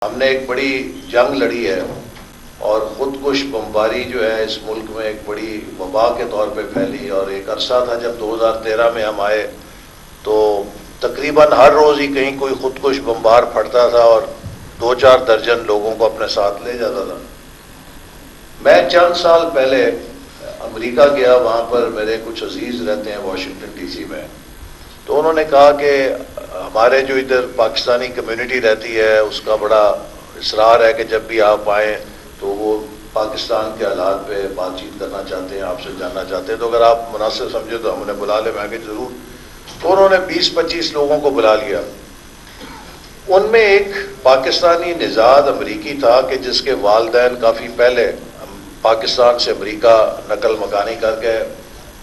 ہم نے ایک بڑی جنگ لڑی ہے اور خودکش بمباری جو ہے اس ملک میں ایک بڑی وبا کے طور پہ پھیلی، اور ایک عرصہ تھا جب 2013 میں ہم آئے تو تقریباً ہر روز ہی کہیں کوئی خودکش بمبار پھٹتا تھا اور 2-4 درجن لوگوں کو اپنے ساتھ لے جاتا تھا۔ میں چند سال پہلے امریکہ گیا، وہاں پر میرے کچھ عزیز رہتے ہیں واشنگٹن ڈی سی میں، تو انہوں نے کہا کہ ہمارے جو ادھر پاکستانی کمیونٹی رہتی ہے اس کا بڑا اصرار ہے کہ جب بھی آپ آئیں تو وہ پاکستان کے حالات پہ بات چیت کرنا چاہتے ہیں، آپ سے جاننا چاہتے ہیں، تو اگر آپ مناسب سمجھے تو ہم انہیں بلا لیں۔ میں کہ ضرور۔ تو انہوں نے 20-25 لوگوں کو بلا لیا۔ ان میں ایک پاکستانی نژاد امریکی تھا کہ جس کے والدین کافی پہلے پاکستان سے امریکہ نقل مکانی کر گئے،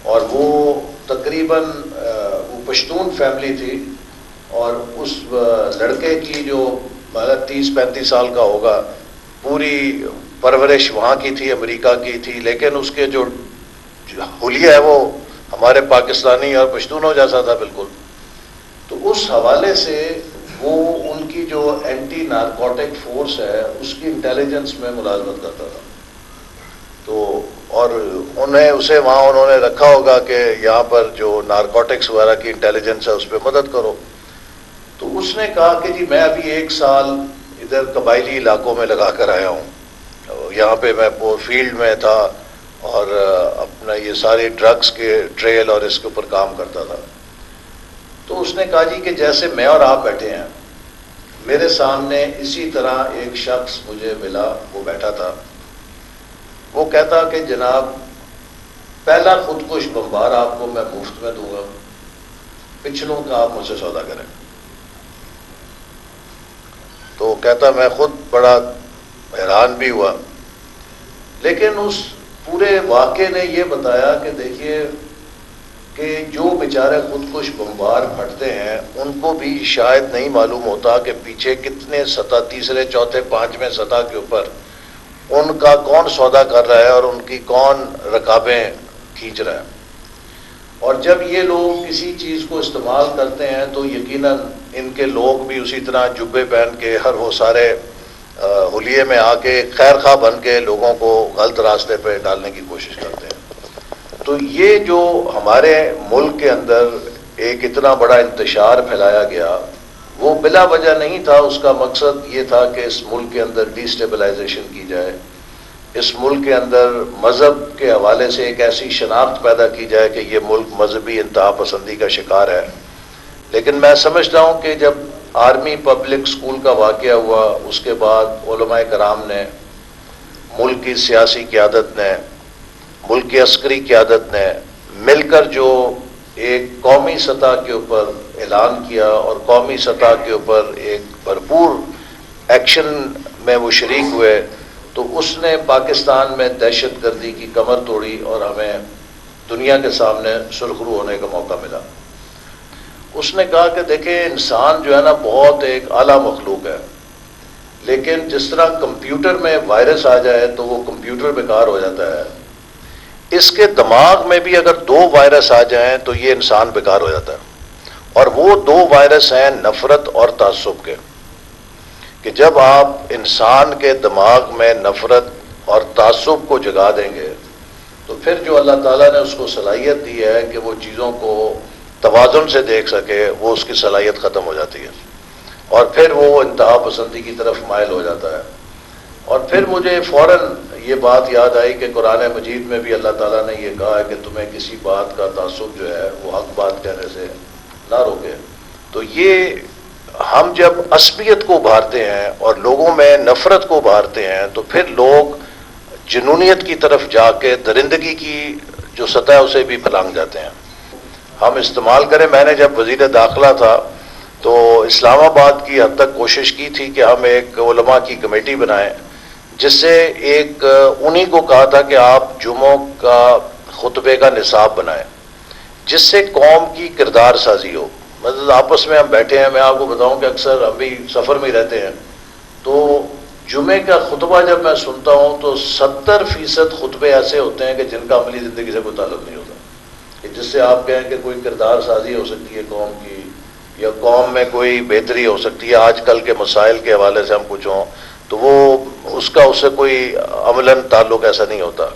اور وہ تقریباً وہ پشتون فیملی تھی، اور اس لڑکے کی جو 30-35 سال کا ہوگا، پوری پرورش وہاں کی تھی، امریکہ کی تھی، لیکن اس کے جو حلیہ ہے وہ ہمارے پاکستانی اور پشتونوں جیسا تھا بالکل۔ تو اس حوالے سے وہ ان کی جو اینٹی نارکوٹک فورس ہے اس کی انٹیلیجنس میں ملازمت کرتا تھا، تو اور انہوں نے رکھا ہوگا کہ یہاں پر جو نارکوٹکس وغیرہ کی انٹیلیجنس ہے اس پہ مدد کرو۔ تو اس نے کہا کہ جی میں ابھی 1 سال ادھر قبائلی علاقوں میں لگا کر آیا ہوں، یہاں پہ میں فیلڈ میں تھا اور اپنا یہ سارے ڈرگس کے ٹریل اور اس کے اوپر کام کرتا تھا۔ تو اس نے کہا جی کہ جیسے میں اور آپ بیٹھے ہیں، میرے سامنے اسی طرح ایک شخص مجھے ملا، وہ بیٹھا تھا، وہ کہتا کہ جناب پہلا خودکش بمبار آپ کو میں مفت میں دوں گا، پچھلوں کا آپ مجھ سے سودا کریں۔ تو کہتا میں خود بڑا حیران بھی ہوا، لیکن اس پورے واقعے نے یہ بتایا کہ دیکھیے کہ جو بیچارے خودکش بمبار پھٹتے ہیں ان کو بھی شاید نہیں معلوم ہوتا کہ پیچھے کتنے سطح، تیسرے چوتھے پانچویں سطح کے اوپر ان کا کون سودا کر رہا ہے اور ان کی کون رکابیں کھینچ رہا ہے۔ اور جب یہ لوگ کسی چیز کو استعمال کرتے ہیں تو یقیناً ان کے لوگ بھی اسی طرح جبے پہن کے ہر وہ سارے حلیے میں آ کے خیر خواہ بن کے لوگوں کو غلط راستے پہ ڈالنے کی کوشش کرتے ہیں۔ تو یہ جو ہمارے ملک کے اندر ایک اتنا بڑا انتشار پھیلایا گیا وہ بلا وجہ نہیں تھا، اس کا مقصد یہ تھا کہ اس ملک کے اندر ڈی اسٹیبلائزیشن کی جائے، اس ملک کے اندر مذہب کے حوالے سے ایک ایسی شناخت پیدا کی جائے کہ یہ ملک مذہبی انتہا پسندی کا شکار ہے۔ لیکن میں سمجھتا ہوں کہ جب آرمی پبلک سکول کا واقعہ ہوا، اس کے بعد علماء کرام نے، ملک کی سیاسی قیادت نے، ملک کی عسکری قیادت نے مل کر جو ایک قومی سطح کے اوپر اعلان کیا اور قومی سطح کے اوپر ایک بھرپور ایکشن میں وہ شریک ہوئے، تو اس نے پاکستان میں دہشت گردی کی کمر توڑی اور ہمیں دنیا کے سامنے سرخرو ہونے کا موقع ملا۔ اس نے کہا کہ دیکھیں انسان جو ہے نا بہت ایک اعلیٰ مخلوق ہے، لیکن جس طرح کمپیوٹر میں وائرس آ جائے تو وہ کمپیوٹر بیکار ہو جاتا ہے، اس کے دماغ میں بھی اگر 2 وائرس آ جائیں تو یہ انسان بیکار ہو جاتا ہے، اور وہ 2 وائرس ہیں نفرت اور تعصب کے، کہ جب آپ انسان کے دماغ میں نفرت اور تعصب کو جگا دیں گے تو پھر جو اللہ تعالیٰ نے اس کو صلاحیت دی ہے کہ وہ چیزوں کو توازن سے دیکھ سکے، وہ اس کی صلاحیت ختم ہو جاتی ہے، اور پھر وہ انتہا پسندی کی طرف مائل ہو جاتا ہے۔ اور پھر مجھے فوراً یہ بات یاد آئی کہ قرآن مجید میں بھی اللہ تعالیٰ نے یہ کہا ہے کہ تمہیں کسی بات کا تعصب جو ہے وہ حق بات کہنے سے نہ روکے۔ تو یہ ہم جب عصبیت کو ابھارتے ہیں اور لوگوں میں نفرت کو ابھارتے ہیں تو پھر لوگ جنونیت کی طرف جا کے درندگی کی جو سطح ہے اسے بھی پھلانگ جاتے ہیں۔ ہم استعمال کریں، میں نے جب وزیر داخلہ تھا تو اسلام آباد کی حد تک کوشش کی تھی کہ ہم ایک علماء کی کمیٹی بنائیں، جس سے ایک انہی کو کہا تھا کہ آپ جمعوں کا خطبے کا نصاب بنائیں جس سے قوم کی کردار سازی ہو۔ مطلب آپس میں ہم بیٹھے ہیں، میں آپ کو بتاؤں کہ اکثر ہم بھی سفر میں ہی رہتے ہیں، تو جمعے کا خطبہ جب میں سنتا ہوں تو 70% خطبے ایسے ہوتے ہیں کہ جن کا عملی زندگی سے کوئی تعلق نہیں ہوتا، کہ جس سے آپ کہیں کہ کوئی کردار سازی ہو سکتی ہے قوم کی، یا قوم میں کوئی بہتری ہو سکتی ہے، آج کل کے مسائل کے حوالے سے ہم کچھ ہوں، تو وہ اس کا اس سے کوئی عملاً تعلق ایسا نہیں ہوتا.